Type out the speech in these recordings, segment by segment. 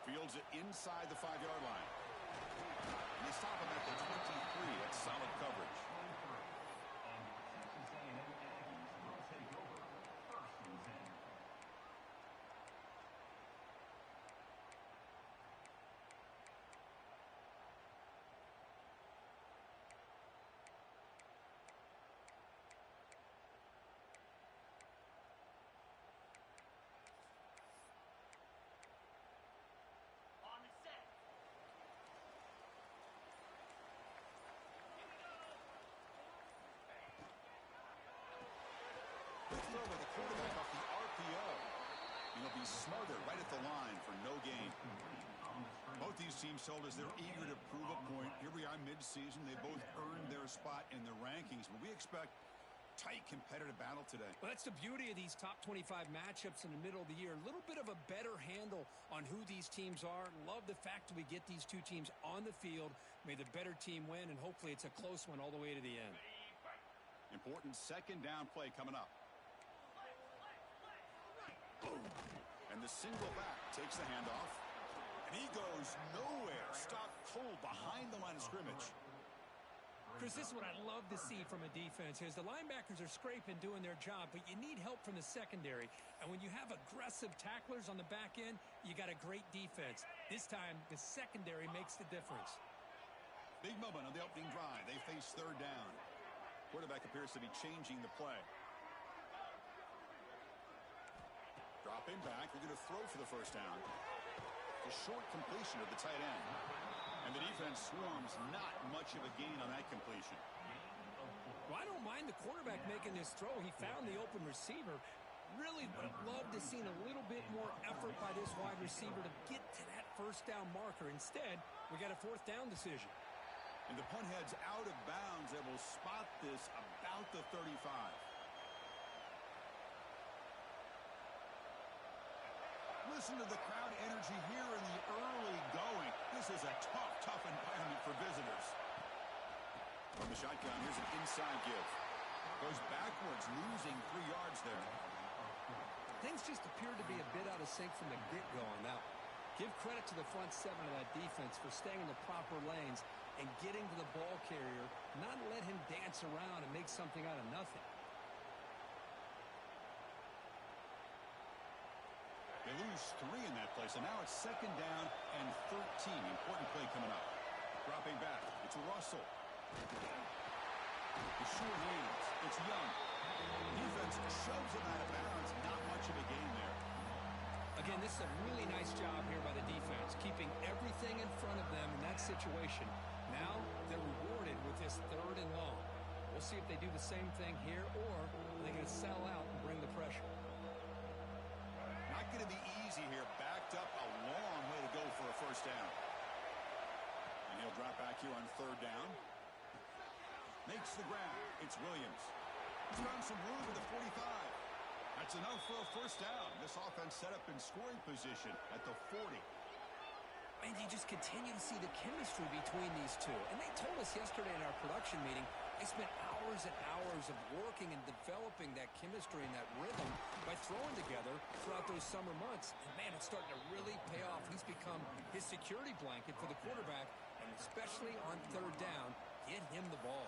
Fields it inside the 5-yard line. And they stop him at the 23. That's solid coverage. Texas A&M will take over 1st and 10. On the set. Good throw by the quarterback off the RPO. And he'll be smothered right at the line for no gain. Both these teams told us they're eager to prove a point. Here we are mid-season. They both earned their spot in the rankings, but we expect tight competitive battle today. Well, that's the beauty of these top 25 matchups in the middle of the year. A little bit of a better handle on who these teams are. Love the fact that we get these two teams on the field. May the better team win, and hopefully it's a close one all the way to the end. Important second down play coming up. Boom. And the single back takes the handoff. And he goes nowhere. Stopped cold behind the line of scrimmage. Chris, this is what I love to see from a defense is the linebackers are scraping, doing their job, but you need help from the secondary. And when you have aggressive tacklers on the back end, you got a great defense. This time, the secondary makes the difference. Big moment on the opening drive. They face third down. Quarterback appears to be changing the play. Dropping back. They're going to throw for the first down. A short completion of the tight end. And the defense swarms not much of a gain on that completion. Well, I don't mind the quarterback making this throw. He found the open receiver. Really would have loved to seen a little bit more effort by this wide receiver to get to that first down marker. Instead, we got a fourth down decision. And the punt heads out of bounds. They will spot this about the 35. Listen to the crowd energy here in the early going. This is a tough environment for visitors. From the shotgun, here's an inside give. Goes backwards, losing 3 yards there. Things just appeared to be a bit out of sync from the get-go on that one. Give credit to the front seven of that defense for staying in the proper lanes and getting to the ball carrier, not let him dance around and make something out of nothing. They lose 3 in that play, so now it's second down and 13. Important play coming up. Dropping back. It's Russell. The short hands. It's Young. Defense shoves him out of bounds. Not much of a gain there. Again, this is a really nice job here by the defense, keeping everything in front of them in that situation. Now they're rewarded with this third and long. We'll see if they do the same thing here, or they're going to sell out and bring the pressure. Not going to be easy here. Backed up a long way to go for a first down. And he'll drop back here on third down. Makes the grab. It's Williams. He's found some room at the 45. That's enough for a first down. This offense set up in scoring position at the 40. And you just continue to see the chemistry between these two. And they told us yesterday in our production meeting, they spent hours and hours of working and developing that chemistry and that rhythm by throwing together throughout those summer months. And, man, it's starting to really pay off. He's become his security blanket for the quarterback, and especially on third down, get him the ball.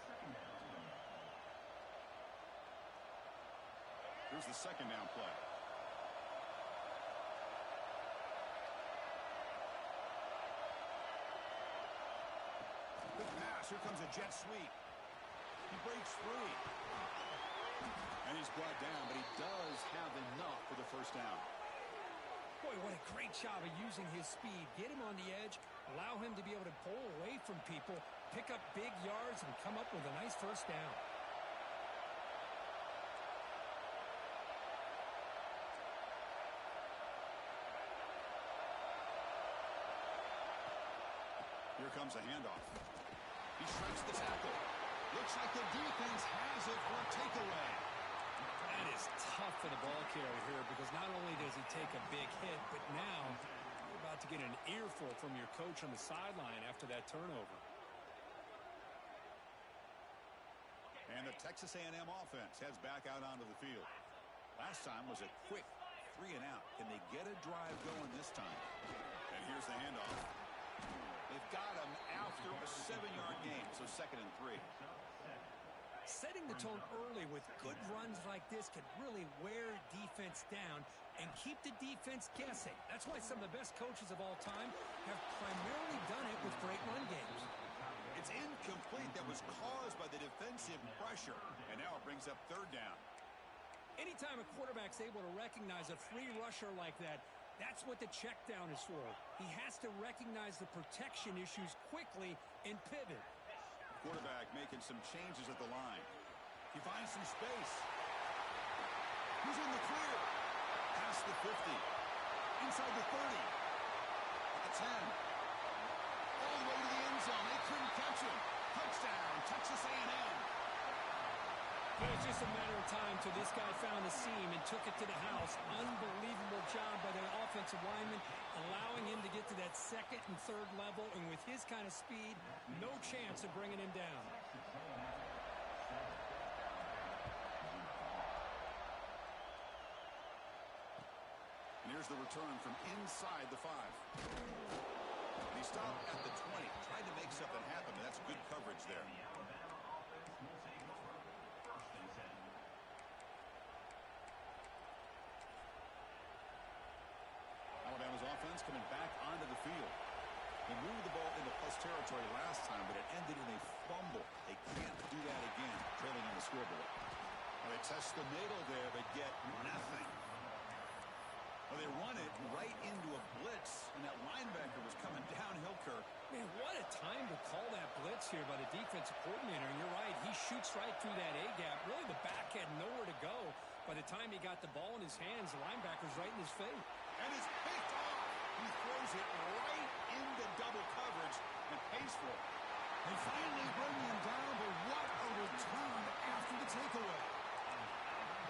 Here's the second down play. Good pass. Here comes a jet sweep. He breaks free. And he's brought down, but he does have enough for the first down. Boy, what a great job of using his speed. Get him on the edge, allow him to be able to pull away from people, pick up big yards, and come up with a nice first down. Here comes a handoff. He strikes the tackle. Looks like the defense has it for a takeaway. That is tough for the ball carrier here because not only does he take a big hit, but now you're about to get an earful from your coach on the sideline after that turnover. And the Texas A&M offense heads back out onto the field. Last time was a quick 3-and-out. Can they get a drive going this time? And Here's the handoff. They've got him after a 7-yard gain, so 2nd and 3. Setting the tone early with good runs like this could really wear defense down and keep the defense guessing. That's why some of the best coaches of all time have primarily done it with great run games. It's incomplete. That was caused by the defensive pressure, and now it brings up 3rd down. Anytime a quarterback's able to recognize a free rusher like that, that's what the check down is for. He has to recognize the protection issues quickly and pivot. Quarterback making some changes at the line. He finds some space. He's in the clear. Past the 50. Inside the 30. The 10. All the way to the end zone. They couldn't catch him. Touchdown, Texas A&M. It was just a matter of time till this guy found the seam and took it to the house. Unbelievable job by the offensive lineman, allowing him to get to that 2nd and 3rd level. And with his kind of speed, no chance of bringing him down. And here's the return from inside the 5. He stopped at the 20. Tried to make something happen, but that's good coverage there. Alabama's offense coming back onto the field. They moved the ball into plus territory last time, but it ended in a fumble. They can't do that again, trailing on the scoreboard. Well, they test the middle there, but get nothing. Well, they run it right into a blitz, and that linebacker was coming downhill, Kirk. Man, what a time to call that blitz here by the defensive coordinator. And you're right, he shoots right through that A-gap. Really, the back had nowhere to go. By the time he got the ball in his hands, the linebacker's right in his face. And it's picked off. He throws it right into double coverage and pays for it. They finally bring him down, but what a return after the takeaway.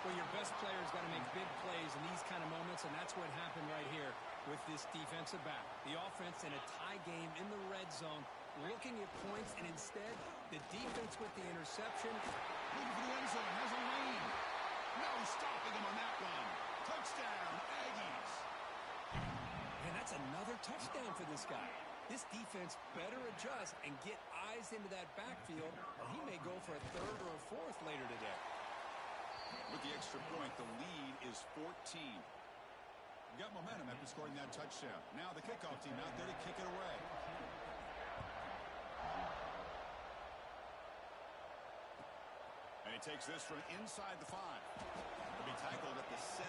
Well, your best player's got to make big plays in these kind of moments, and that's what happened right here with this defensive back. The offense in a tie game in the red zone, looking at points, and instead, the defense with the interception. Looking for the end zone, has a lane. No stopping him on that one. Touchdown, Aggies. And that's another touchdown for this guy. This defense better adjust and get eyes into that backfield, or he may go for a 3rd or a 4th later today. With the extra point, the lead is 14. We got momentum after scoring that touchdown. Now the kickoff team out there to kick it away. And he takes this from inside the 5. He'll be tackled at the 17.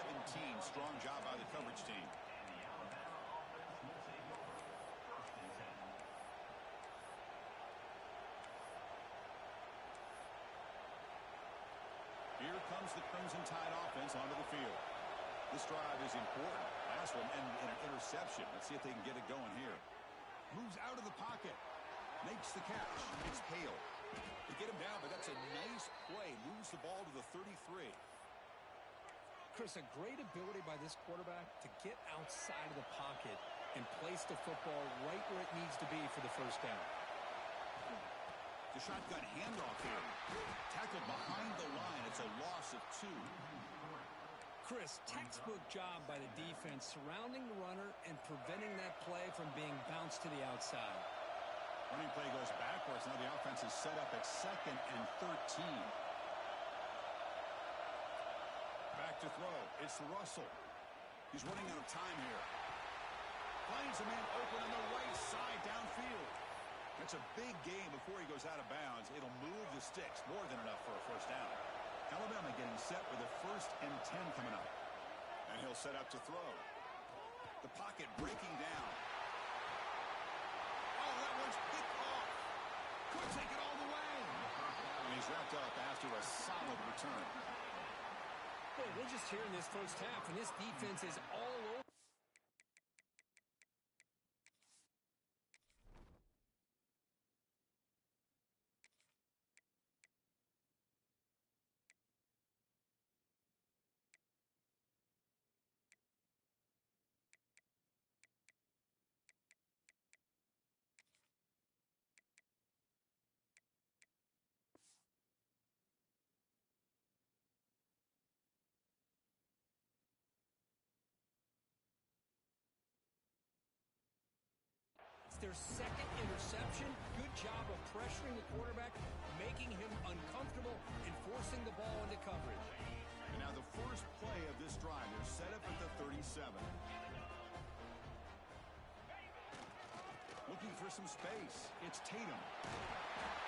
Strong job by the coverage team. Here comes the Crimson Tide offense onto the field. This drive is important. Last one ended in an interception. Let's see if they can get it going here. Moves out of the pocket. Makes the catch. It's Hale. They get him down, but that's a nice play. Moves the ball to the 33. Chris, a great ability by this quarterback to get outside of the pocket and place the football right where it needs to be for the 1st down. The shotgun handoff here. Tackled behind the line. It's a loss of 2. Chris, textbook job by the defense surrounding the runner and preventing that play from being bounced to the outside. Running play goes backwards. Now the offense is set up at 2nd and 13. Back to throw. It's Russell. He's running out of time here. Finds a man open on the right side downfield. That's a big gain before he goes out of bounds. It'll move the sticks. More than enough for a 1st down. Alabama getting set with a 1st and 10 coming up. And he'll set up to throw. The pocket breaking down. Oh, that one's picked off. Could take it all the way. And he's wrapped up after a solid return. Well, we're just here in this 1st half, and this defense is all over. their second interception. Good job of pressuring the quarterback, making him uncomfortable, and forcing the ball into coverage. And now the first play of this drive. They're set up at the 37. Looking for some space. It's Tatum.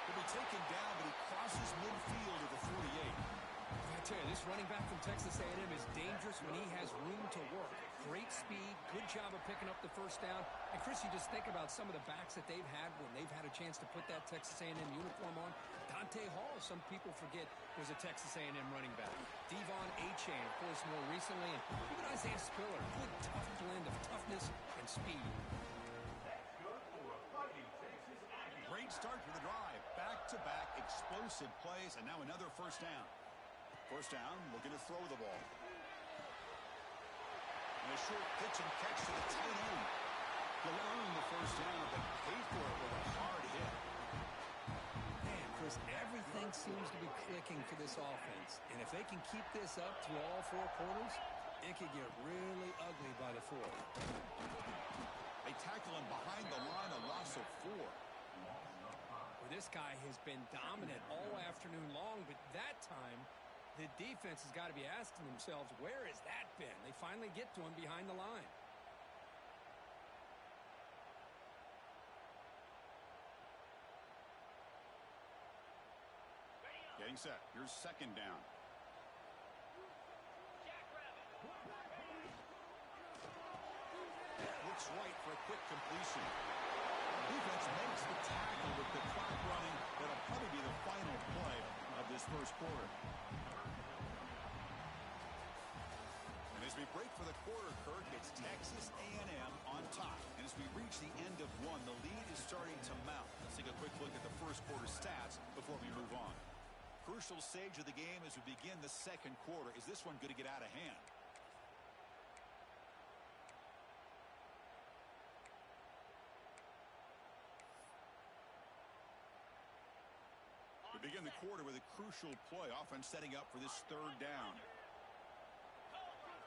He'll be taken down, but he crosses midfield to the 48. I tell you, this running back from Texas A&M is dangerous when he has room to work. Great speed, good job of picking up the first down. And, Chris, you just think about some of the backs that they've had when they've had a chance to put that Texas A&M uniform on. Dante Hall, some people forget, was a Texas A&M running back. Devon Achane, of course, more recently. And even Isaiah Spiller, good, tough blend of toughness and speed. That's good for a fighting Texas Aggie. Great start for the drive. Back-to-back explosive plays, and now another first down. First down, looking to throw the ball. And a short pitch and catch to the tight end. He'll earn the first down, but pay for it with a hard hit. Man, Chris, everything seems to be clicking for this offense. And if they can keep this up through all four quarters, it could get really ugly by the fourth. They tackle him behind the line, a loss of 4. Well, this guy has been dominant all afternoon long, but that time the defense has got to be asking themselves, where has that been? They finally get to him behind the line. Getting set. Here's second down. Looks right for a quick completion. Defense makes the tackle with the clock running. That'll probably be the final play of this first quarter. And as we break for the quarter, Kirk, it's Texas A&M on top. And as we reach the end of one, the lead is starting to mount. Let's take a quick look at the first quarter stats before we move on. Crucial stage of the game as we begin the second quarter. Is this one going to get out of hand? We begin the quarter with a crucial play, offense setting up for this third down.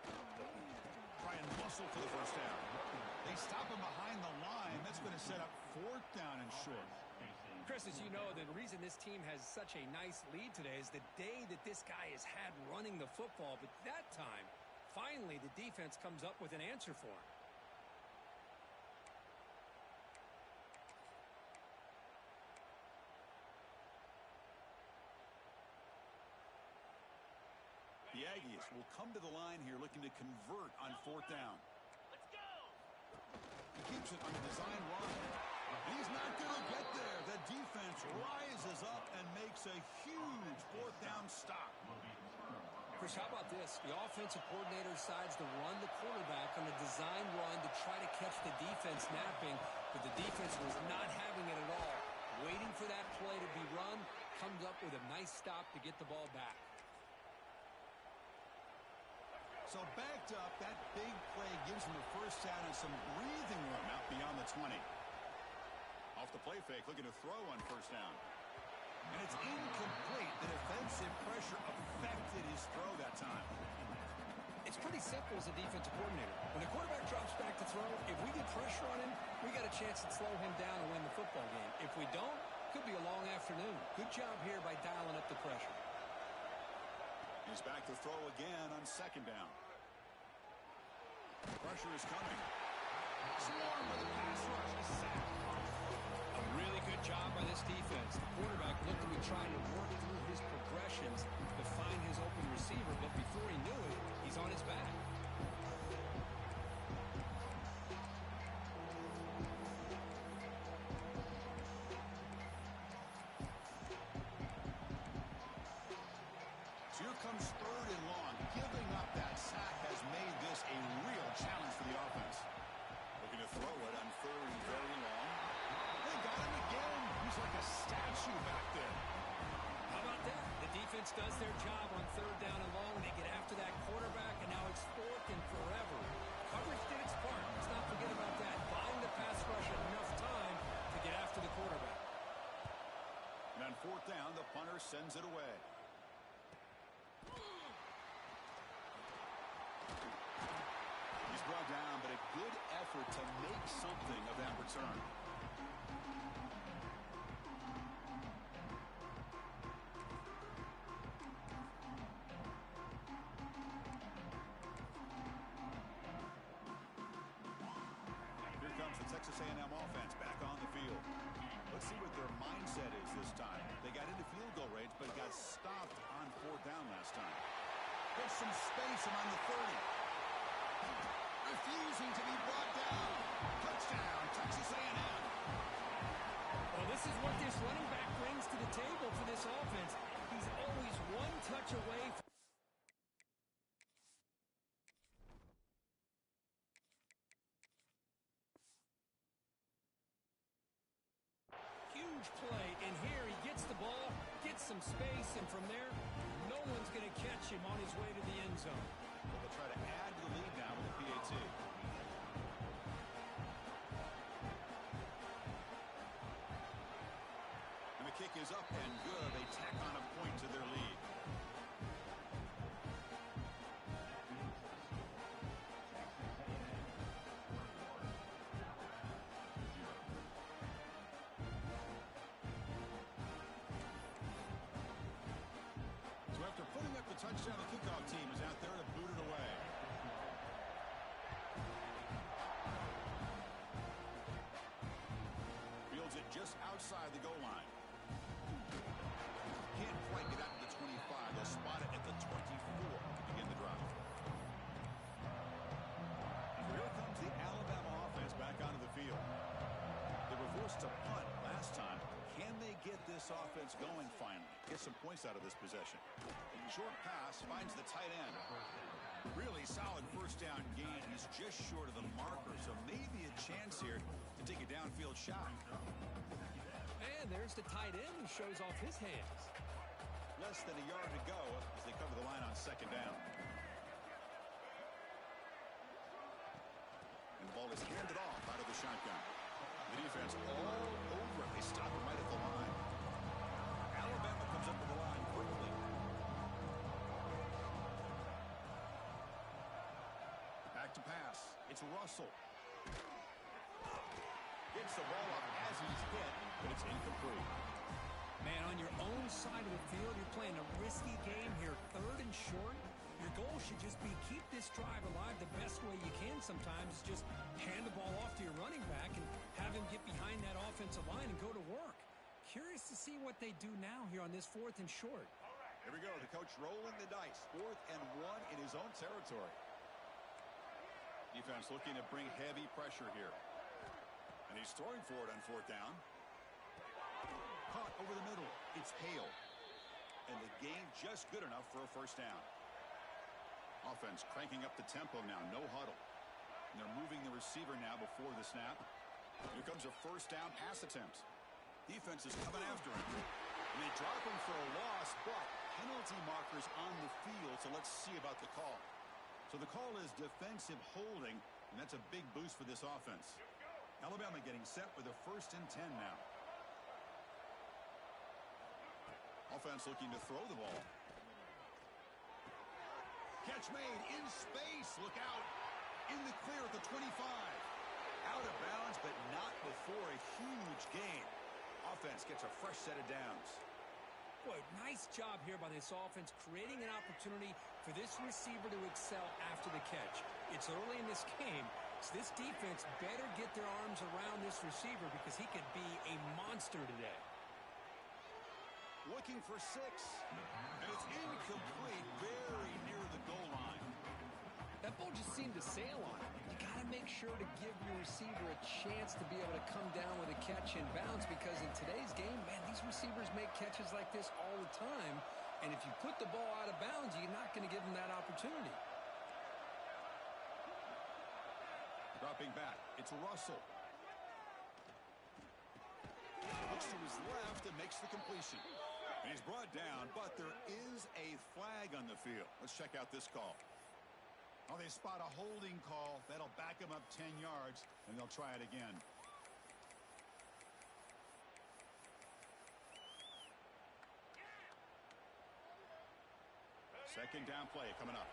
Try and muscle for the first down. They stop him behind the line. That's going to set up fourth down and short. Chris, as you know, the reason this team has such a nice lead today is the day that this guy has had running the football. But that time, finally, the defense comes up with an answer for him. The Aggies will come to the line here looking to convert on fourth down. Let's go! He keeps it on the design run. He's not going to get there. The defense rises up and makes a huge fourth down stop. Chris, how about this? The offensive coordinator decides to run the quarterback on a design run to try to catch the defense napping, but the defense was not having it at all. Waiting for that play to be run, comes up with a nice stop to get the ball back. So backed up, that big play gives him a first down and some breathing room out beyond the 20. Off the play fake, looking to throw on first down. And it's incomplete. The defensive pressure affected his throw that time. It's pretty simple as a defensive coordinator. When the quarterback drops back to throw, if we get pressure on him, we got a chance to slow him down and win the football game. If we don't, could be a long afternoon. Good job here by dialing up the pressure. He's back to throw again on second down. Pressure is coming. Swarmed by the pass rush. He's sacked. A really good job by this defense. The quarterback looked to be trying to work through his progressions to find his open receiver, but before he knew it, he's on his back. So here comes third and long. Giving up that sack has made this a real challenge for the offense. Looking to throw it on third and very long. They got him again. He's like a statue back there. How about that? The defense does their job on third down and long. They get after that quarterback, and now it's fourth and forever. Coverage did its part. Let's not forget about that. Buying the pass rush enough time to get after the quarterback. And on fourth down, the punter sends it away. He's brought down, but a good effort to make something of that return. Texas A&M offense back on the field. Let's see what their mindset is this time. They got into field goal range, but got stopped on 4th down last time. There's some space around the 30. Refusing to be brought down. Touchdown, Texas A&M. Well, this is what this running back brings to the table for this offense. He's always one touch away from huge play, and here he gets the ball, gets some space, and from there, no one's going to catch him on his way to the end zone. Well, they'll try to add to the lead now with a PAT. And the kick is up and good. They tack on a point to their lead. Putting up the touchdown, the kickoff team is out there to boot it away. Fields it just outside the goal line. Can't quite get out to the 25. They'll spot it at the 24 to begin the drive. Here comes the Alabama offense back onto the field. They were forced to punt last time. Can they get this offense going finally? Get some points out of this possession. Short pass finds the tight end. Really solid 1st down gain. He's just short of the marker, so maybe a chance here to take a downfield shot. And there's the tight end who shows off his hands. Less than a yard to go as they cover the line on 2nd down. And the ball is handed off out of the shotgun. The defense all over it. They stop him right at the line. Alabama comes up with the line quickly. Back to pass. It's Russell. Gets the ball up as he's hit, but it's incomplete. Man, on your own side of the field, you're playing a risky game here. 3rd and short. Your goal should just be keep this drive alive the best way you can sometimes. Is just hand the ball off to your running back and have him get behind that offensive line and go to work. Curious to see what they do now here on this 4th and short. Here we go. The coach rolling the dice. 4th and 1 in his own territory. Defense looking to bring heavy pressure here. And he's throwing for it on 4th down. Caught over the middle. It's Hale. And the game just good enough for a 1st down. Offense cranking up the tempo now. No huddle. And they're moving the receiver now before the snap. Here comes a 1st down pass attempt. Defense is coming after him. And they drop him for a loss, but penalty markers on the field, so let's see about the call. So the call is defensive holding, and that's a big boost for this offense. Alabama getting set with a 1st and 10 now. Offense looking to throw the ball. Catch made in space. Look out. In the clear at the 25. Out of bounds, but not before a huge gain. Offense gets a fresh set of downs. Boy, nice job here by this offense, creating an opportunity for this receiver to excel after the catch. It's early in this game, so this defense better get their arms around this receiver because he could be a monster today. Looking for 6. And it's incomplete, very near the goal line. That ball just seemed to sail on it. You got to make sure to give your receiver a chance to be able to come down with a catch and bounce because in today's game, man, these receivers make catches like this all the time. And if you put the ball out of bounds, you're not going to give them that opportunity. Dropping back, it's Russell. Looks to his left and makes the completion. And he's brought down, but there is a flag on the field. Let's check out this call. Oh, they spot a holding call. That'll back him up 10 yards, and they'll try it again. Second down play coming up.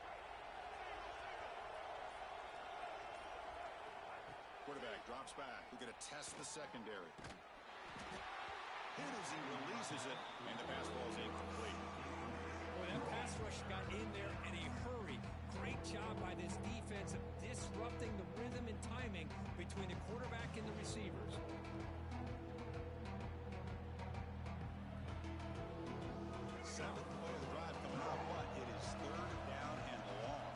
Quarterback drops back. We're going to test the secondary. Hit as he releases it, and the pass ball is incomplete. Boy, that pass rush got in there in a hurry. Great job by this defense of disrupting the rhythm and timing between the quarterback and the receivers. Seventh play of the drive coming up, but it is third down and long.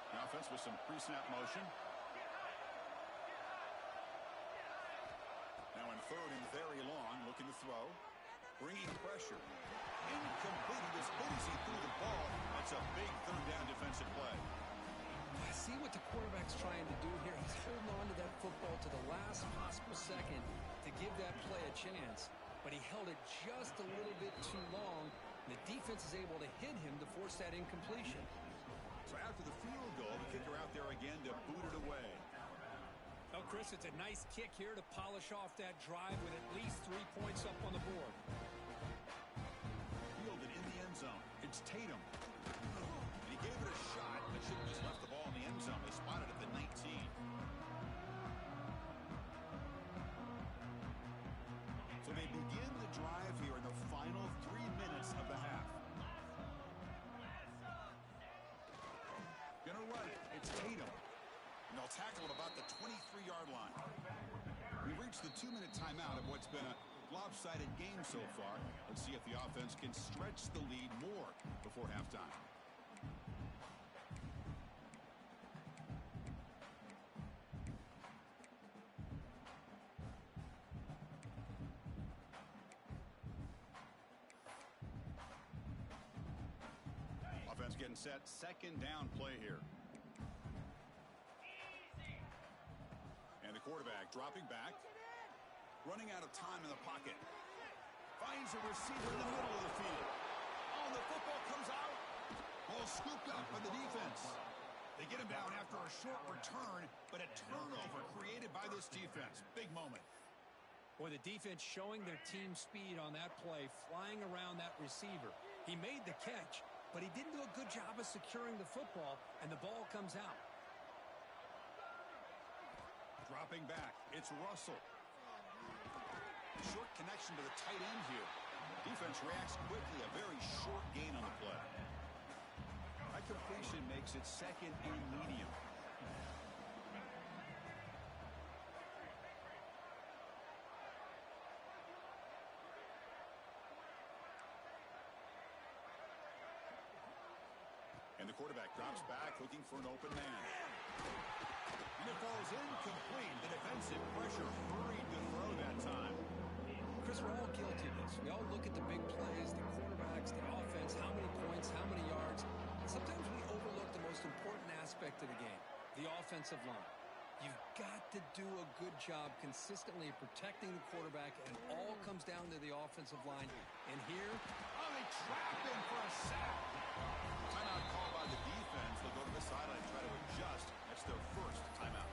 The offense with some pre-snap motion. Now in third and very long, looking to throw. Bringing pressure. Incomplete. He just he threw the ball. That's a big third down defensive play. See what the quarterback's trying to do here. He's holding on to that football to the last possible second to give that play a chance. But he held it just a little bit too long. And the defense is able to hit him to force that incompletion. So after the field goal, the kicker out there again to boot it away. Well, Chris, it's a nice kick here to polish off that drive with at least 3 points up on the board. Fielded in the end zone. It's Tatum. And he gave it a shot, but should have just left the ball in the end zone. They spotted it at the 19. So they begin the drive here in the final 3 minutes of the half. Gonna run it. It's Tatum. And they'll tackle at about the 23-yard line. We've reached the 2-minute timeout of what's been a lopsided game so far. Let's see if the offense can stretch the lead more before halftime. Offense getting set. Second down play here. And the quarterback dropping back. Running out of time in the pocket. Finds a receiver in the middle of the field. Oh, the football comes out. Ball scooped up by the defense. They get him down after a short return, but a turnover created by this defense. Big moment. Boy, the defense showing their team speed on that play, flying around that receiver. He made the catch, but he didn't do a good job of securing the football, and the ball comes out. Dropping back, it's Russell. Short connection to the tight end here. Defense reacts quickly, a very short gain on the play. That completion makes it second and medium. And the quarterback drops back, looking for an open man. And it falls incomplete. The defensive pressure hurried to throw that time. Chris, we're all guilty of this. We all look at the big plays, the quarterbacks, the offense, how many points, how many yards. And sometimes we overlook the most important aspect of the game, the offensive line. You've got to do a good job consistently protecting the quarterback, and it all comes down to the offensive line. And here, they trap him for a sack. Timeout call by the defense. They'll go to the sideline, try to adjust. That's their first timeout.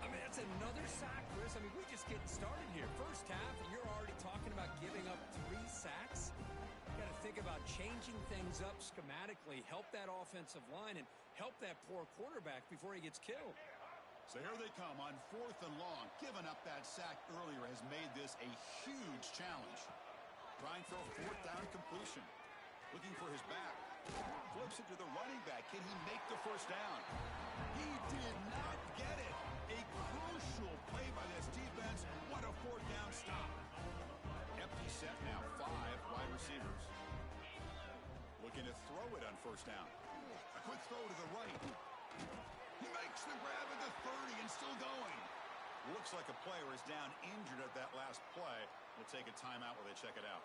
I mean, that's another sack, Chris. I mean, we're just getting started here. First half, and you're already talking about giving up 3 sacks. You got to think about changing things up schematically, help that offensive line, and help that poor quarterback before he gets killed. So here they come on 4th and long. Giving up that sack earlier has made this a huge challenge. Trying for a 4th down completion. Looking for his back. Flips it to the running back. Can he make the first down? He did not get it. A crucial play by this defense. What a 4th down stop. Empty set now. 5 wide receivers. Looking to throw it on 1st down. A quick throw to the right. He makes the grab at the 30 and still going. Looks like a player is down injured at that last play. We'll take a timeout while they check it out.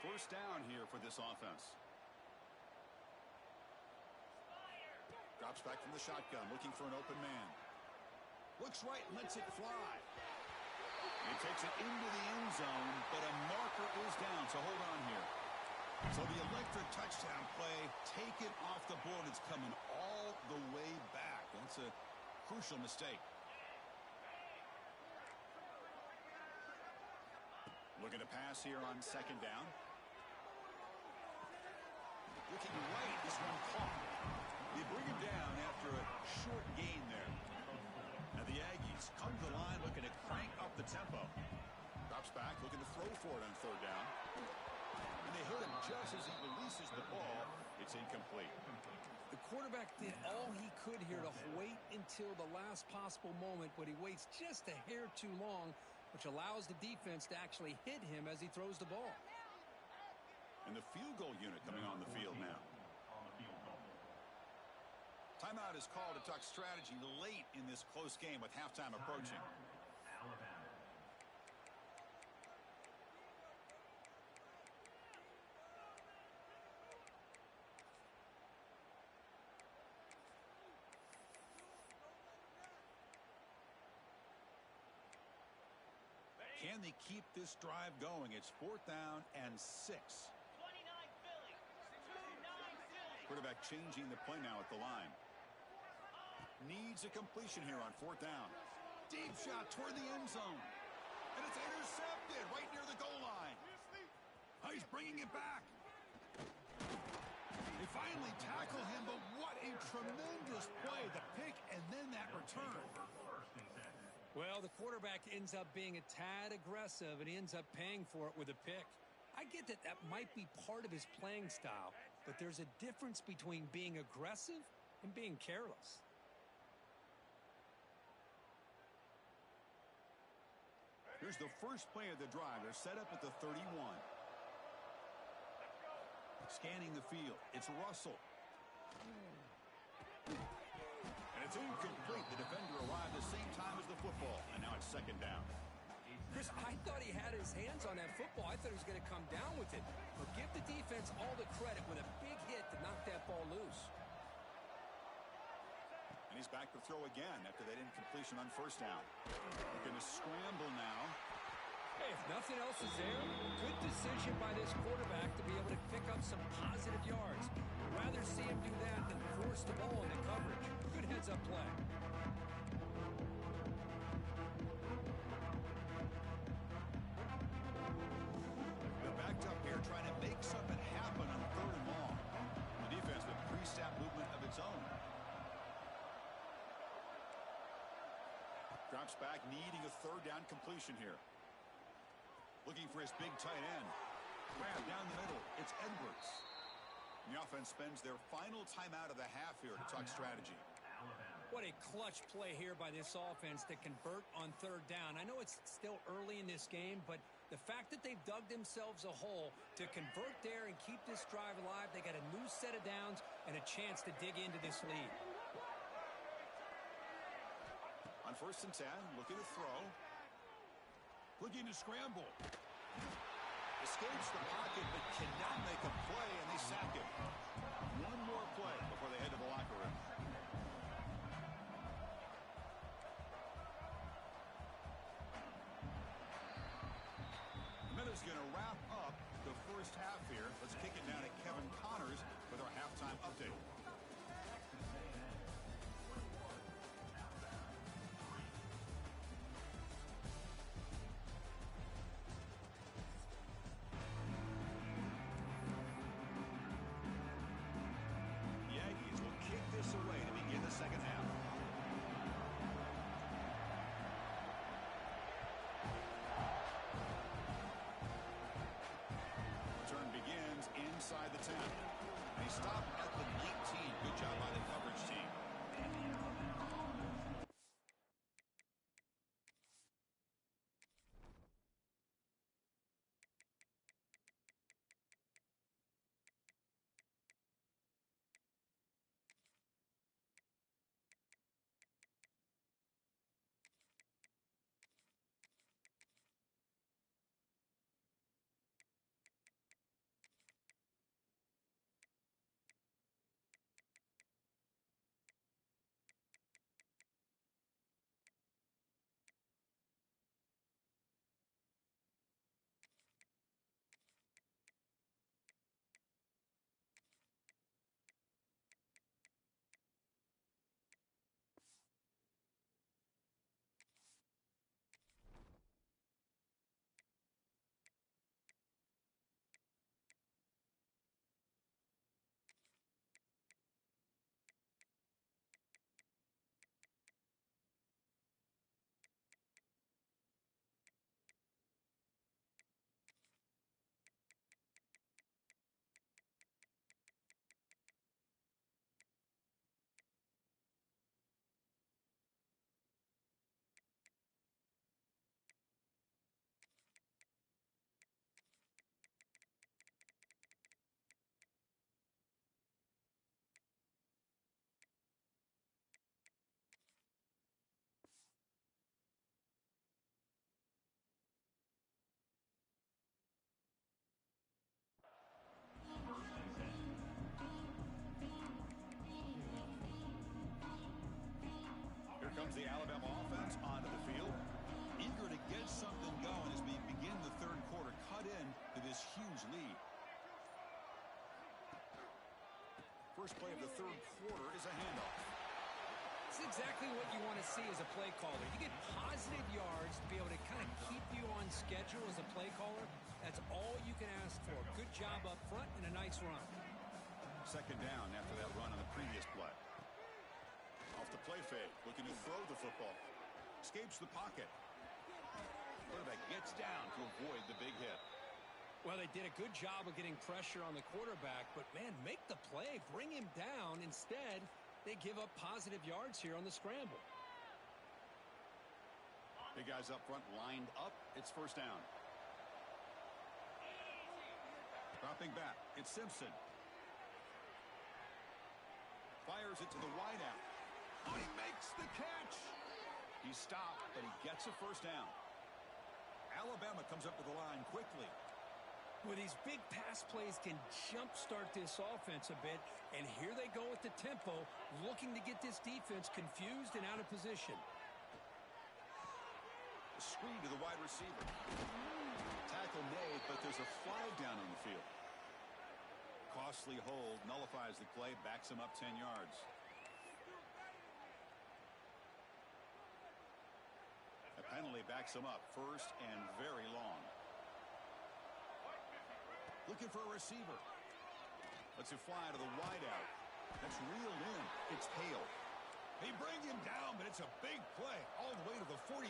1st down here for this offense. Drops back from the shotgun, looking for an open man. Looks right, lets it fly. He takes it into the end zone, but a marker is down, so hold on here. So the electric touchdown play taken off the board. It's coming all the way back. That's a crucial mistake. Looking to pass here on 2nd down. Looking right, this one caught. They bring him down after a short gain there. And the Aggies come to the line looking to crank up the tempo. Drops back, looking to throw for it on 3rd down. And they hit him just as he releases the ball. It's incomplete. The quarterback did all he could here to wait until the last possible moment, but he waits just a hair too long, which allows the defense to actually hit him as he throws the ball. And the field goal unit coming on the field now. Timeout is called to talk strategy late in this close game with halftime approaching. Can they keep this drive going? It's 4th down and 6. 29 Philly. 29 Philly. Quarterback changing the play now at the line. Needs a completion here on 4th down. Deep shot toward the end zone. And it's intercepted right near the goal line. Oh, he's bringing it back. They finally tackle him, but what a tremendous play. The pick and then that return. Well, the quarterback ends up being a tad aggressive, and he ends up paying for it with a pick. I get that that might be part of his playing style, but there's a difference between being aggressive and being careless. Here's the first play of the drive. They're set up at the 31. Scanning the field. It's Russell. And it's incomplete. The defender arrived the same time as the football. And now it's 2nd down. Chris, I thought he had his hands on that football. I thought he was going to come down with it. But give the defense all the credit with a big hit to knock that ball loose. And he's back to throw again after that incompletion on 1st down. Looking to scramble now. Hey, if nothing else is there, good decision by this quarterback to be able to pick up some positive yards. Rather see him do that than force the ball into coverage. Good heads-up play. They're backed up here trying to make something happen on 3rd and long. The defense with pre-snap movement of its own. Drops back, needing a 3rd down completion here. Looking for his big tight end. Grab down the middle. It's Edwards. The offense spends their final timeout of the half here to talk strategy. What a clutch play here by this offense to convert on 3rd down. I know it's still early in this game, but the fact that they've dug themselves a hole to convert there and keep this drive alive, they got a new set of downs and a chance to dig into this lead. On 1st and 10, looking to throw. Looking to scramble. Escapes the pocket, but cannot make a play, and they sack him. One more play before they head to the locker room. Miller's going to wrap up the first half here. Let's kick it down to Kevin Connors with our halftime update. Away to begin the 2nd half. Return begins inside the 10. They stop at the 19. Good job by the coverage team. First play of the third quarter is a handoff. It's exactly what you want to see as a play caller. You get positive yards to be able to kind of keep you on schedule as a play caller. That's all you can ask for. Good job up front and a nice run. Second down after that run on the previous play. Off the play fake, looking to throw the football. Escapes the pocket. Quarterback gets down to avoid the big hit. Well, they did a good job of getting pressure on the quarterback, but, man, make the play. Bring him down. Instead, they give up positive yards here on the scramble. Big guys up front lined up. It's first down. Dropping back. It's Simpson. Fires it to the wideout. Oh, he makes the catch. He stopped, but he gets a first down. Alabama comes up to the line quickly. Well, these big pass plays can jumpstart this offense a bit, and here they go with the tempo, looking to get this defense confused and out of position. A screen to the wide receiver. Tackle made, but there's a flag down on the field. Costly hold nullifies the play, backs him up 10 yards. A penalty backs him up first and very long. Looking for a receiver. Lets it fly to the wideout. That's reeled in. It's Hale. They bring him down, but it's a big play all the way to the 43.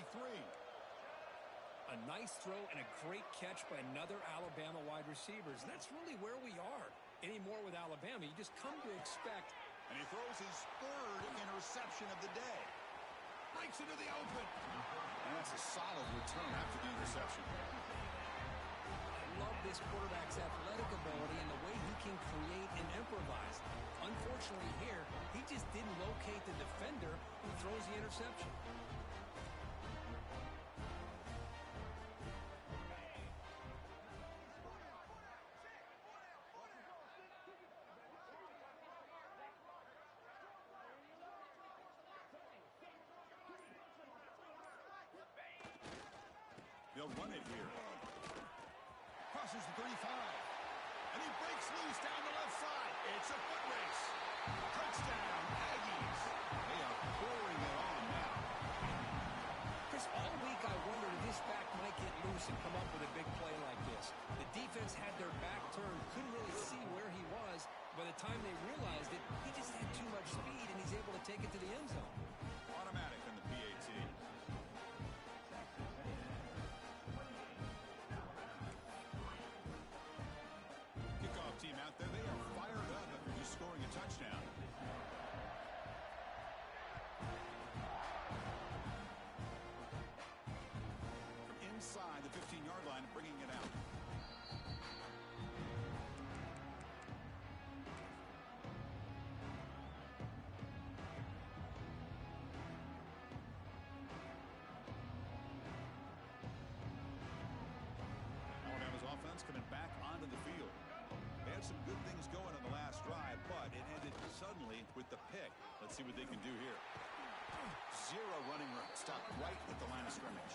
A nice throw and a great catch by another Alabama wide receivers. And that's really where we are. Anymore with Alabama, you just come to expect. And he throws his third interception of the day. Breaks into the open. And that's a solid return after the interception. I love this quarterback's athletic ability and the way he can create and improvise. Unfortunately here, he just didn't locate the defender who throws the interception. They'll run it here. Crosses the 35. And he breaks loose down the left side. It's a foot race. Touchdown, Aggies. They are pouring it on now. Chris, all week I wondered if this back might get loose and come up with a big play like this. The defense had their back turned, couldn't really see where he was. By the time they realized it, he just had too much speed, and he's able to take it to the end zone. Automatic on the PAT. Kickoff team out there, they are fired up after just scoring a touchdown. From inside the 15-yard line, bringing it out. Alabama's offense coming back onto the field. They had some good things going on the last drive, but it ended suddenly with the pick. Let's see what they can do here. Zero running room. Stopped right at the line of scrimmage.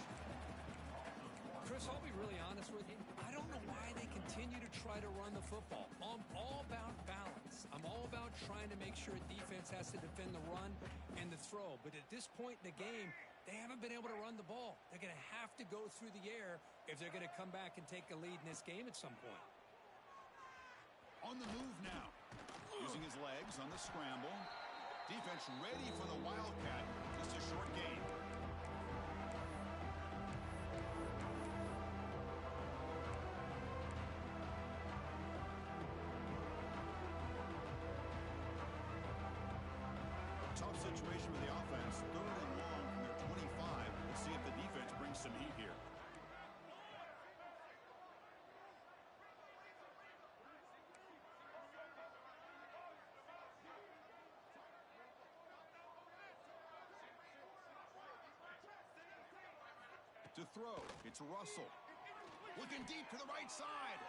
Chris, I'll be really honest with you. I don't know why they continue to try to run the football. I'm all about balance. I'm all about trying to make sure a defense has to defend the run and the throw. But at this point in the game, they haven't been able to run the ball. They're going to have to go through the air if they're going to come back and take a lead in this game at some point. On the move now. Using his legs on the scramble. Defense ready for the Wildcat. Just a short gain. Tough situation with the offense. Third and long from their 25. Let's see if the defense brings some heat here. To throw, it's Russell. Looking deep to the right side.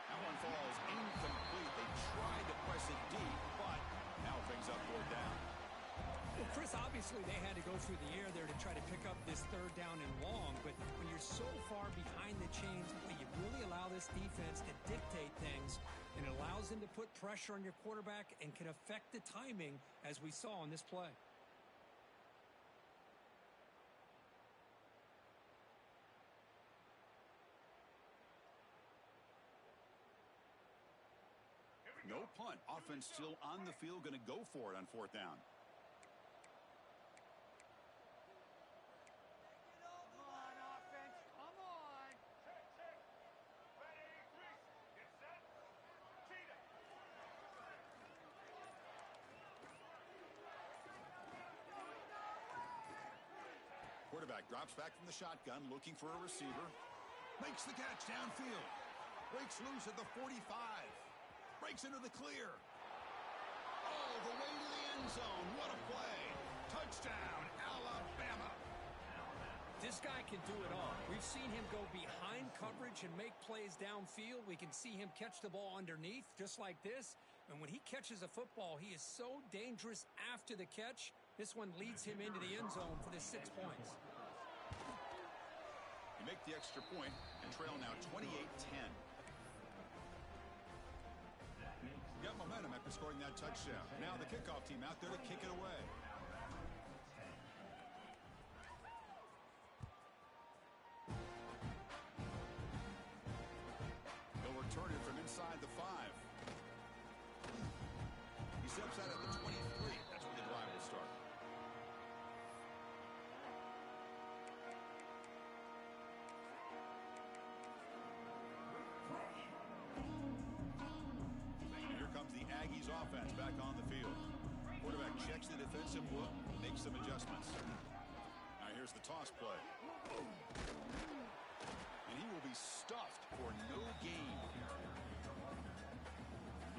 That one falls incomplete. They tried to press it deep, but now brings up fourth down. Well, Chris, obviously they had to go through the air there to try to pick up this third down and long, but when you're so far behind the chains, you really allow allow this defense to dictate things, and it allows them to put pressure on your quarterback and can affect the timing, as we saw in this play. No punt. Offense still on the field, going to go for it on fourth down. Come on, offense. Come on. Check. Ready, Grease. Get set. Cheetah. Quarterback drops back from the shotgun, looking for a receiver. Makes the catch downfield. Breaks loose at the 45. Breaks into the clear. All the way to the end zone. What a play. Touchdown, Alabama. This guy can do it all. We've seen him go behind coverage and make plays downfield. We can see him catch the ball underneath, just like this. And when he catches a football, he is so dangerous after the catch. This one leads him into the end zone for the 6 points. You make the extra point and trail now 28-10. Got momentum after scoring that touchdown. Now the kickoff team out there to kick it away. They'll return it from inside the 5. He steps out at the 23. That's where the drive will start. The Aggies offense back on the field. Quarterback checks the defensive book, makes some adjustments. Now here's the toss play. And he will be stuffed for no gain.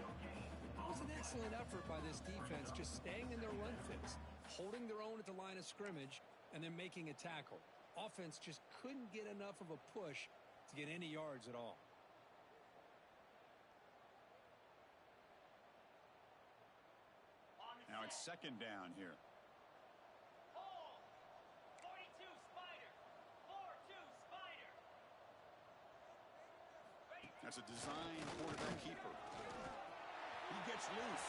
It was an excellent effort by this defense, just staying in their run fits, holding their own at the line of scrimmage, and then making a tackle. Offense just couldn't get enough of a push to get any yards at all. Now it's second down here. Hall. 42 Spider. 4-2 Spider. Ready. That's a design quarterback keeper. He gets loose.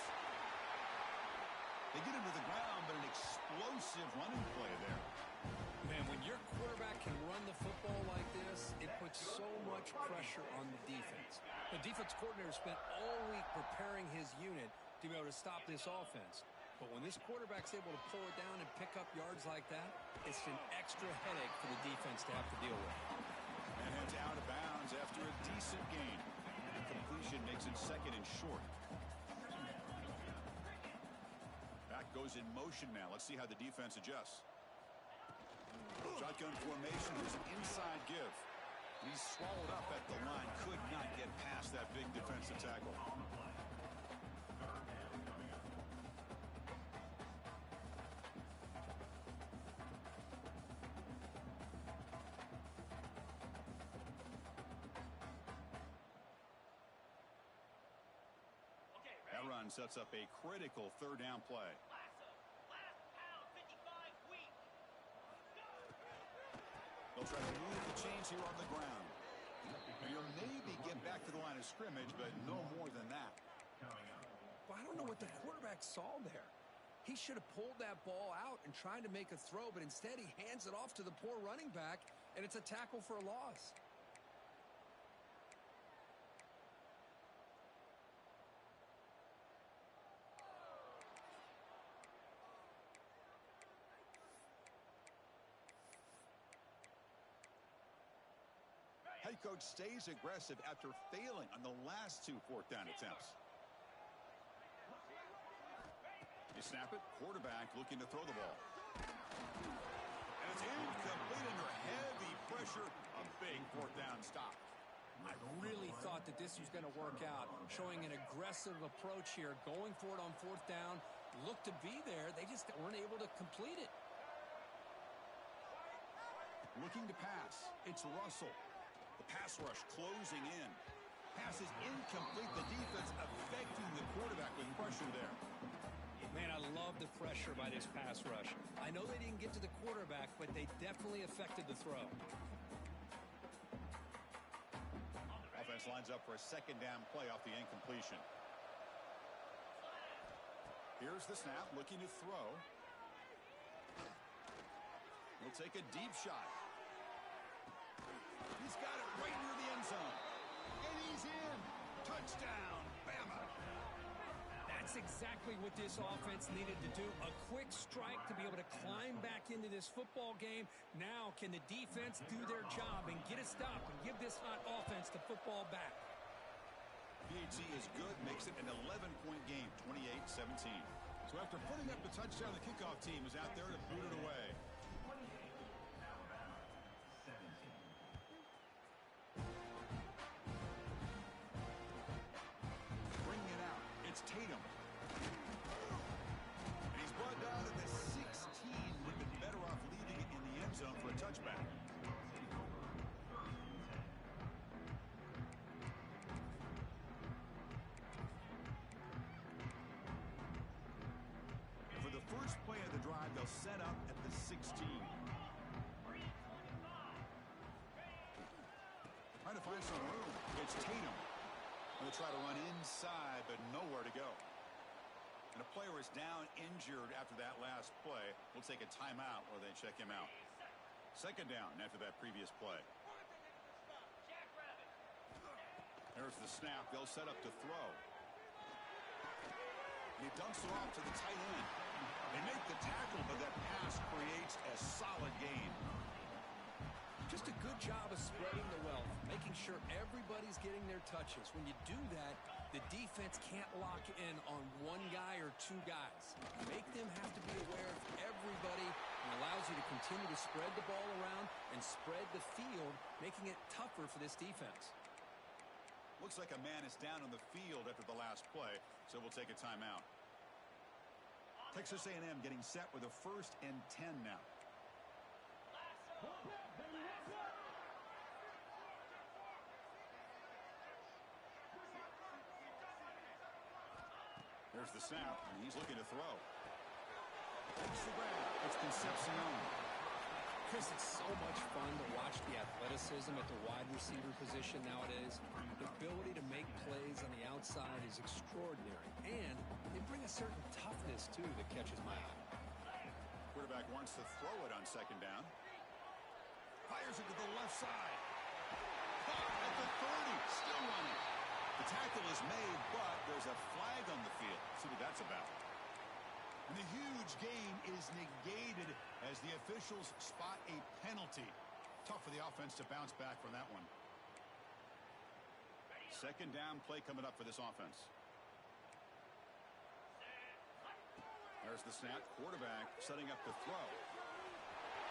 They get him to the ground, but an explosive running play there. Man, when your quarterback can run the football like this, it puts so much pressure on the defense. The defense coordinator spent all week preparing his unit to be able to stop this offense. But when this quarterback's able to pull it down and pick up yards like that, it's an extra headache for the defense to have to deal with. And heads out of bounds after a decent gain. And completion makes it second and short. Back goes in motion now. Let's see how the defense adjusts. Shotgun formation. There's an inside give. He's swallowed up at the line. Could not get past that big defensive tackle. That run sets up a critical third down play. Last pound, 55 weak. They'll try to move the chains here on the ground. And you'll maybe get back to the line of scrimmage, but no more than that. Well, I don't know what the quarterback saw there. He should have pulled that ball out and tried to make a throw, but instead he hands it off to the poor running back, and it's a tackle for a loss. Head coach stays aggressive after failing on the last 2 fourth down attempts. You snap it, quarterback looking to throw the ball. And it's incomplete under heavy pressure. A big fourth down stop. I really thought that this was going to work out, showing an aggressive approach here, going for it on fourth down, looked to be there. They just weren't able to complete it. Looking to pass. It's Russell. The pass rush closing in. Pass is incomplete. The defense affecting the quarterback with pressure there. Man, I love the pressure by this pass rush. I know they didn't get to the quarterback, but they definitely affected the throw. lines up for a second down play off the incompletion. Here's the snap, looking to throw. He'll take a deep shot. He's got it right near the end zone. And he's in. Touchdown, Bama. That's exactly what this offense needed to do. A quick strike to be able to climb back into this football game. Now can the defense do their job and get a stop and give this hot offense the football back? PHC is good, makes it an 11-point game, 28-17. So after putting up the touchdown, the kickoff team is out there to boot it away. 28, Alabama, 17. Bringing it out, it's Tatum. And he's brought down at the 16. Would have been better off leaving it in the end zone for a touchback. For the first play of the drive, they'll set up at the 16. Trying to find some room. It's Tatum. They'll try to run inside, but nowhere to go. And a player is down injured after that last play. We'll take a timeout while they check him out. Second down after that previous play. There's the snap. They'll set up to throw. He dumps it off to the tight end. They make the tackle, but that pass creates a solid gain. Just a good job of spreading the wealth, making sure everybody's getting their touches. When you do that, the defense can't lock in on one guy or two guys. Make them have to be aware of everybody and allows you to continue to spread the ball around and spread the field, making it tougher for this defense. Looks like a man is down on the field after the last play, so we'll take a timeout. Texas A&M getting set with a 1st and 10 now. There's the snap, and he's looking to throw. Takes the grab. It's Concepcion. Chris, it's so much fun to watch the athleticism at the wide receiver position nowadays. The ability to make plays on the outside is extraordinary, and they bring a certain toughness, too, that catches my eye. Quarterback wants to throw it on second down. Fires it to the left side. Caught at the 30. Still running. The tackle is made, but there's a flag on the field. See what that's about. And the huge gain is negated as the officials spot a penalty. Tough for the offense to bounce back from that one. Second down play coming up for this offense. There's the snap. Quarterback setting up to throw.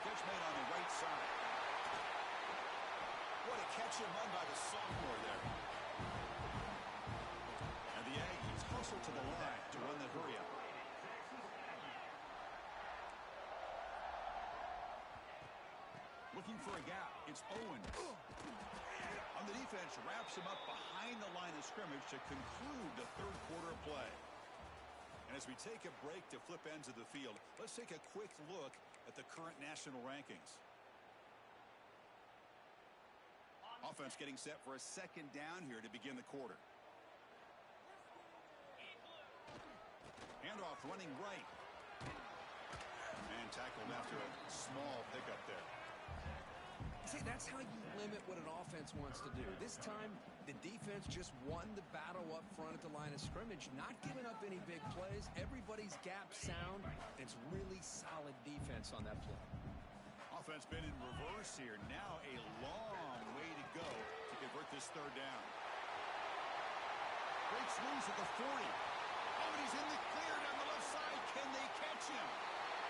Catch made on the right side. What a catch and run by the sophomore there. And the Aggies hustle to the line to run the hurry up. Looking for a gap. It's Owen. On the defense, wraps him up behind the line of scrimmage to conclude the third quarter of play. And as we take a break to flip ends of the field, let's take a quick look at the current national rankings. Offense getting set for a second down here to begin the quarter. Handoff running right. And tackled after a small pickup there. See, that's how you limit what an offense wants to do. This time, the defense just won the battle up front at the line of scrimmage, not giving up any big plays. Everybody's gap sound. It's really solid defense on that play. Offense been in reverse here. Now a long way to go to convert this third down. Breaks loose at the 40. Oh, and he's in the clear down the left side. Can they catch him?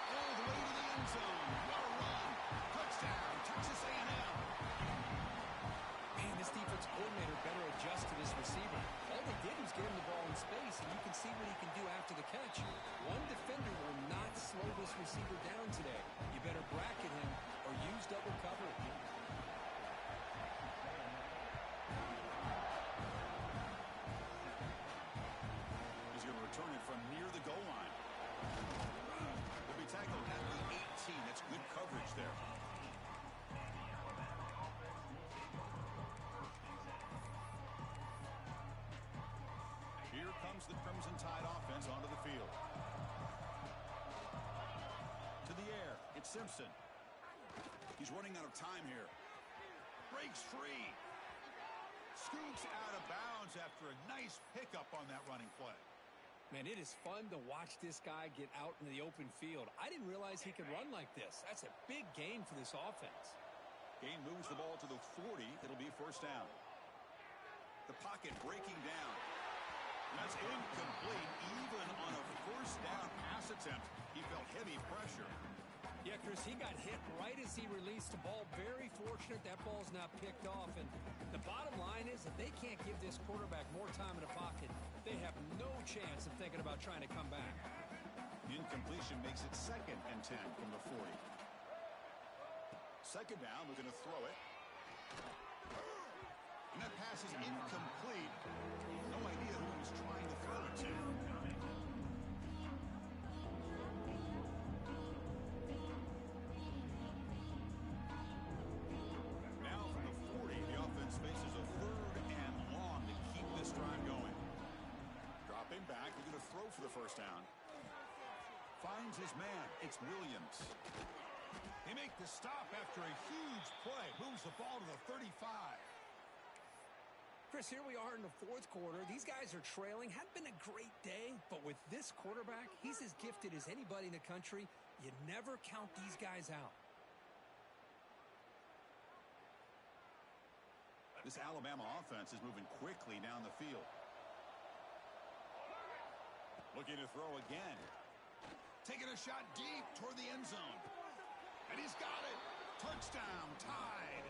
All the way to the end zone. What a run. Touchdown, Texas A&M. Man, this defense coordinator better adjust to this receiver. All they did was get him the ball in space, and you can see what he can do after the catch. One defender will not slow this receiver down today. You better bracket him or use double cover. He's going to return it from near the goal line. Will be tackled at the 18. That's good coverage there. the Crimson Tide offense onto the field. To the air, it's Simpson. He's running out of time here. Breaks free. Scoots out of bounds after a nice pickup on that running play. Man, it is fun to watch this guy get out in the open field. I didn't realize he could run like this. That's a big gain for this offense. Gain moves the ball to the 40. It'll be first down. The pocket breaking down. That's incomplete. Even on a first down pass attempt, he felt heavy pressure. Yeah, Chris, he got hit right as he released the ball. Very fortunate that ball's not picked off. And the bottom line is that they can't give this quarterback more time in the pocket. They have no chance of thinking about trying to come back. Incompletion makes it 2nd and 10 from the 40. Second down, we're going to throw it. And that pass is incomplete. No idea who he was trying to throw it to. Now from the 40, the offense faces a 3rd and long to keep this drive going. Dropping back, we're going to throw for the first down. Finds his man. It's Williams. They make the stop after a huge play. Moves the ball to the 35. Chris, here we are in the 4th quarter. These guys are trailing. Hadn't been a great day, but with this quarterback, he's as gifted as anybody in the country. You never count these guys out. This Alabama offense is moving quickly down the field. Looking to throw again. Taking a shot deep toward the end zone. And he's got it. Touchdown, Tide.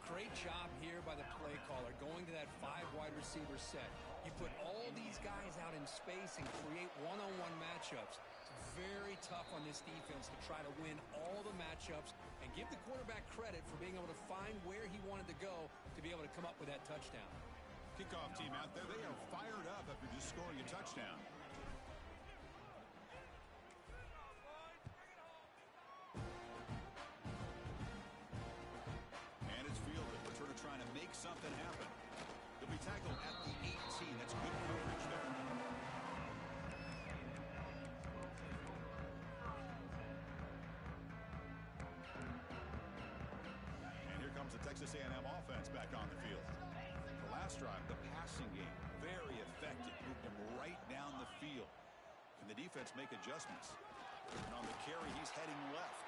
Great job here by the play caller, going to that 5 wide receiver set. You put all these guys out in space and create one-on-one matchups. It's very tough on this defense to try to win all the matchups and give the quarterback credit for being able to find where he wanted to go to be able to come up with that touchdown. Kickoff team out there, they are fired up after just scoring a touchdown. Trying to make something happen. He'll be tackled at the 18. That's good coverage there. And here comes the Texas A&M offense back on the field. The last drive, the passing game, very effective. Moved him right down the field. Can the defense make adjustments? And on the carry, he's heading left.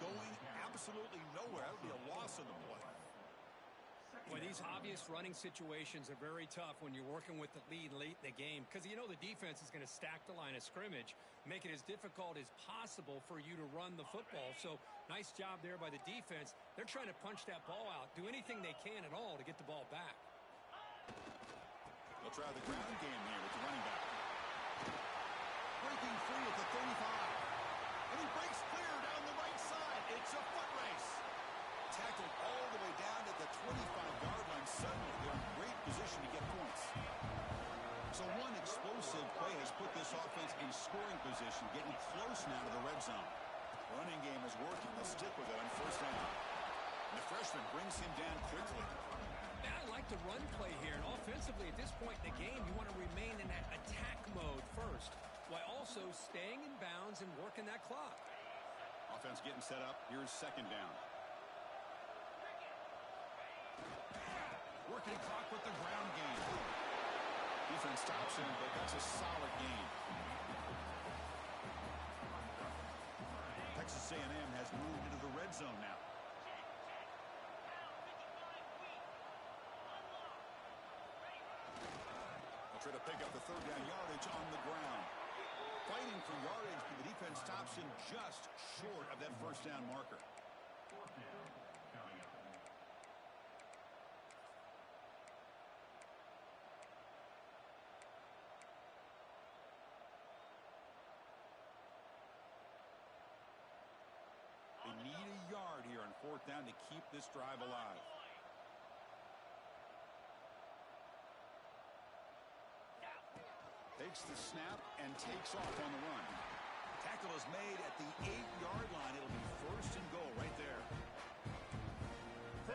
Going absolutely nowhere. That would be a loss of the play. Well, these obvious running situations are very tough when you're working with the lead late in the game because you know the defense is going to stack the line of scrimmage, make it as difficult as possible for you to run the football. So nice job there by the defense. They're trying to punch that ball out, do anything they can at all to get the ball back. They'll try the ground game here with the running back. Breaking free at the 35. And he breaks clear down the right side. It's a foot race. Tackled all the way down at the 25-yard line. Suddenly, they're in great position to get points. So one explosive play has put this offense in scoring position, getting close now to the red zone. Running game is working. They'll stick with it on first down. And the freshman brings him down quickly. Man, I like the run play here. And offensively, at this point in the game, you want to remain in that attack mode first, while also staying in bounds and working that clock. Offense getting set up. Here's second down. Working clock with the ground game. Defense stops him, but that's a solid game. Texas A&M has moved into the red zone now. They'll try to pick up the third down yardage on the ground. Fighting for yardage, but the defense stops him just short of that first down marker. They need a yard here on fourth down to keep this drive alive. Takes the snap and takes off on the run. Tackle is made at the 8-yard line. It'll be first and goal right there.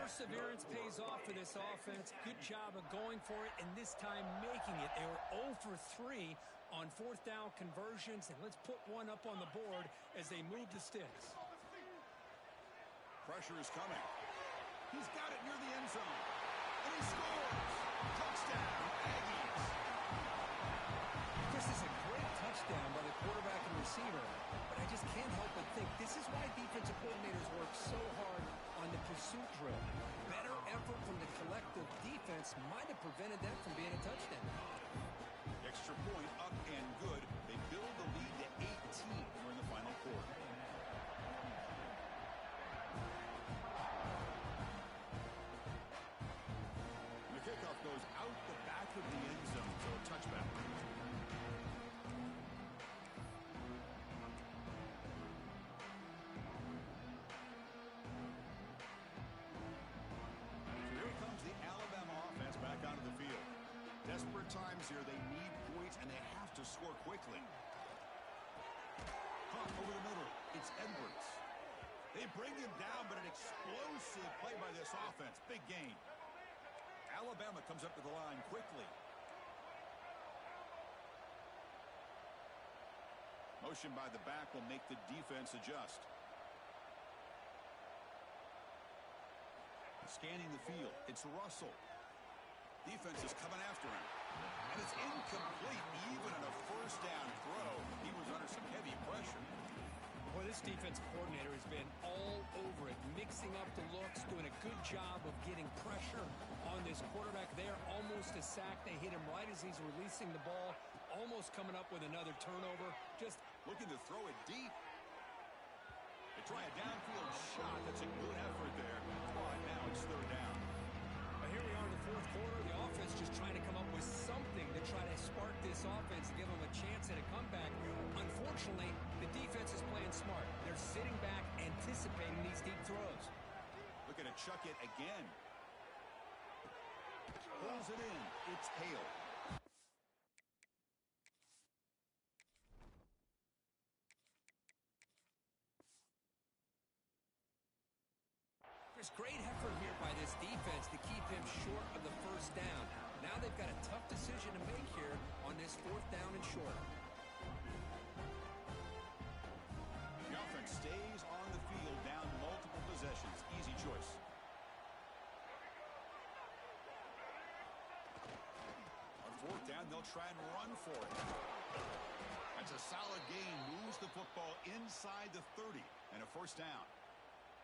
Perseverance pays off for this offense. Good job of going for it, and this time making it. They were 0 for 3 on fourth down conversions, and let's put one up on the board as they move the sticks. Pressure is coming. He's got it near the end zone. And he scores. Touchdown, Aggies. This is a great touchdown by the quarterback and receiver, but I just can't help but think this is why defensive coordinators work so hard on the pursuit drill. Better effort from the collective defense might have prevented that from being a touchdown. Extra point up and good. They build the lead to 18 during the final quarter. The kickoff goes out the back of the end zone, so a touchback. Desperate times here. They need points, and they have to score quickly. Caught over the middle. It's Edwards. They bring him down, but an explosive play by this offense. Big gain. Alabama comes up to the line quickly. Motion by the back will make the defense adjust. Scanning the field. It's Russell. Defense is coming after him. And it's incomplete. Even in a first down throw, he was under some heavy pressure. Boy, this defense coordinator has been all over it, mixing up the looks, doing a good job of getting pressure on this quarterback there. Almost a sack. They hit him right as he's releasing the ball. Almost coming up with another turnover. Just looking to throw it deep. They try a downfield shot. That's a good effort there. But now it's third down. Here we are in the fourth quarter. The offense just trying to come up with something to try to spark this offense and give them a chance at a comeback. Unfortunately, the defense is playing smart. They're sitting back, anticipating these deep throws. Looking to chuck it again. Pulls it in. It's Hale. There's great effort here by this defense to keep him short of the first down. Now they've got a tough decision to make here on this fourth down and short. The offense stays on the field down multiple possessions. Easy choice. On fourth down, they'll try and run for it. That's a solid gain. Moves the football inside the 30 and a first down.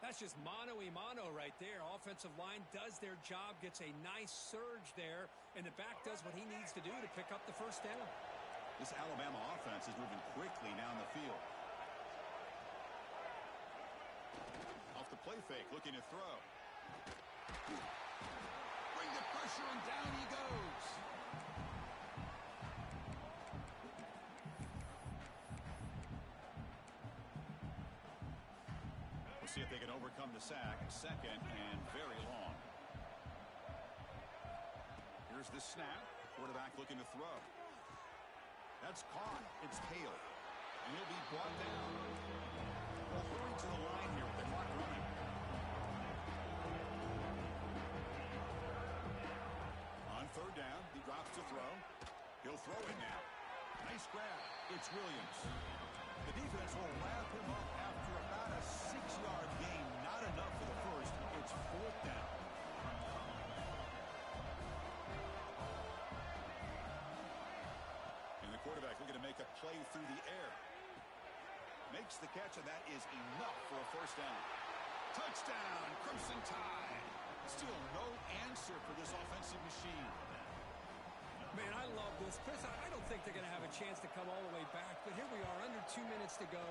That's just mano-a-mano right there. Offensive line does their job, gets a nice surge there, and the back does what he needs to do to pick up the first down. This Alabama offense is moving quickly down the field. Off the play fake, looking to throw. Bring the pressure, and down he goes. See if they can overcome the sack. Second and very long. Here's the snap. Quarterback looking to throw. That's caught. It's Hale. And he'll be brought down. Well, hurry to the line here with the clock running. On third down, he drops to throw. He'll throw it now. Nice grab. It's Williams. The defense will wrap him up after about a 6-yard gain. Not enough for the first. It's fourth down. And the quarterback looking to make a play through the air. Makes the catch, and that is enough for a first down. Touchdown, Crimson Tide. Still no answer for this offensive machine. Man, I love this. Chris, I don't think they're going to have a chance to come all the way back, but here we are, under 2 minutes to go,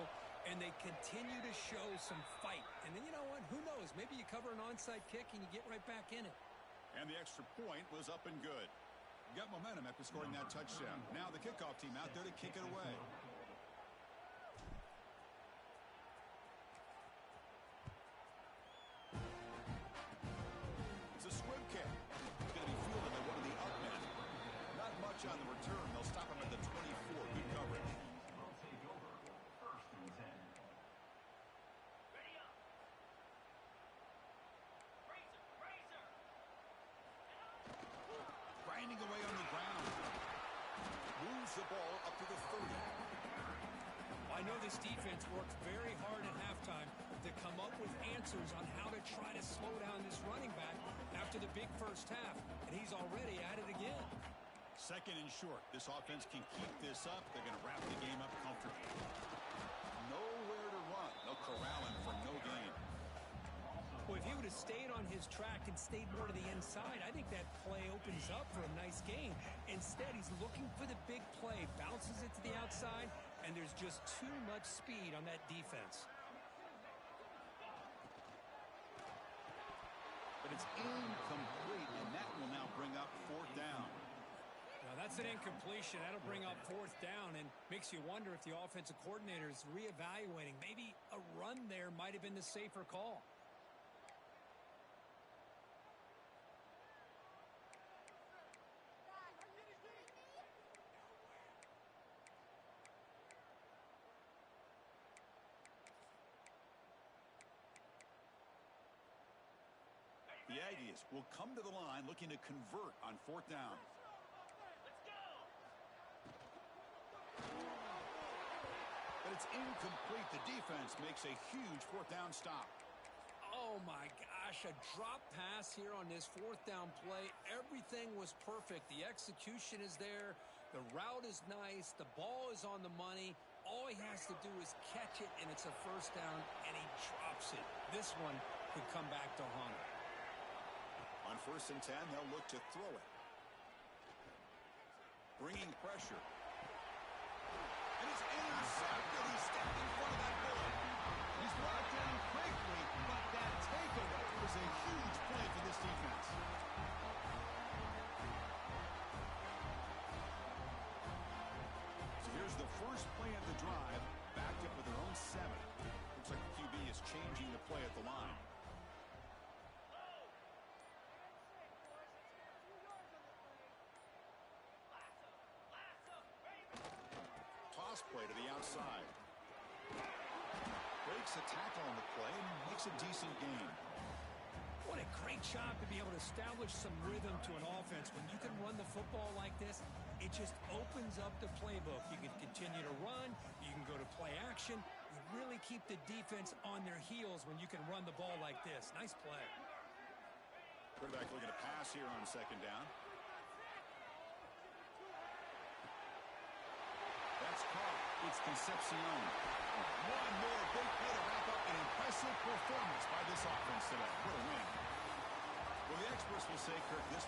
and they continue to show some fight. And then you know what? Who knows? Maybe you cover an onside kick and you get right back in it. And the extra point was up and good. Got momentum after scoring that touchdown. Now the kickoff team out there to kick it away. It's a squib kick. It's going to be fielded by one of the up men. Not much on the return. They'll stop him at the 24. Good coverage. Will take over. First and 10. Ready up. Razor, moves the ball up to the 30. I know this defense worked very hard at halftime to come up with answers on how to try to slow down this running back after the big first half, and he's already at it again. Second and short. This offense can keep this up. They're going to wrap the game up comfortably. Nowhere to run. They'll corral him for no gain. Well, if he would have stayed on his track and stayed more to the inside, I think that play opens up for a nice game. Instead, he's looking for the big play, bounces it to the outside, and there's just too much speed on that defense. But it's incomplete, and that will now bring up fourth down. Now, that's an incompletion. That'll bring up fourth down and makes you wonder if the offensive coordinator is reevaluating. Maybe a run there might have been the safer call. The Aggies will come to the line looking to convert on fourth down. Let's go. But it's incomplete. The defense makes a huge fourth down stop. Oh, my gosh, a drop pass here on this fourth down play. Everything was perfect. The execution is there. The route is nice. The ball is on the money. All he has to do is catch it, and it's a first down, and he drops it. This one could come back to haunt him. On 1st and 10, they'll look to throw it. Bringing pressure. And it's intercepted. He stepped in front of that bullet. He's brought down quickly, but that takeaway was a huge play for this defense. So here's the first play of the drive, backed up with their own 7. Looks like the QB is changing the play at the line. Play to the outside. Breaks a tackle on the play and makes a decent gain. What a great job to be able to establish some rhythm to an offense. When you can run the football like this, it just opens up the playbook. You can continue to run. You can go to play action. You really keep the defense on their heels when you can run the ball like this. Nice play. Quarterback looking to pass here on second down. That's caught. It's Concepcion. One more big play to wrap up an impressive performance by this offense today. What a win. Well, the experts will say, Kirk, this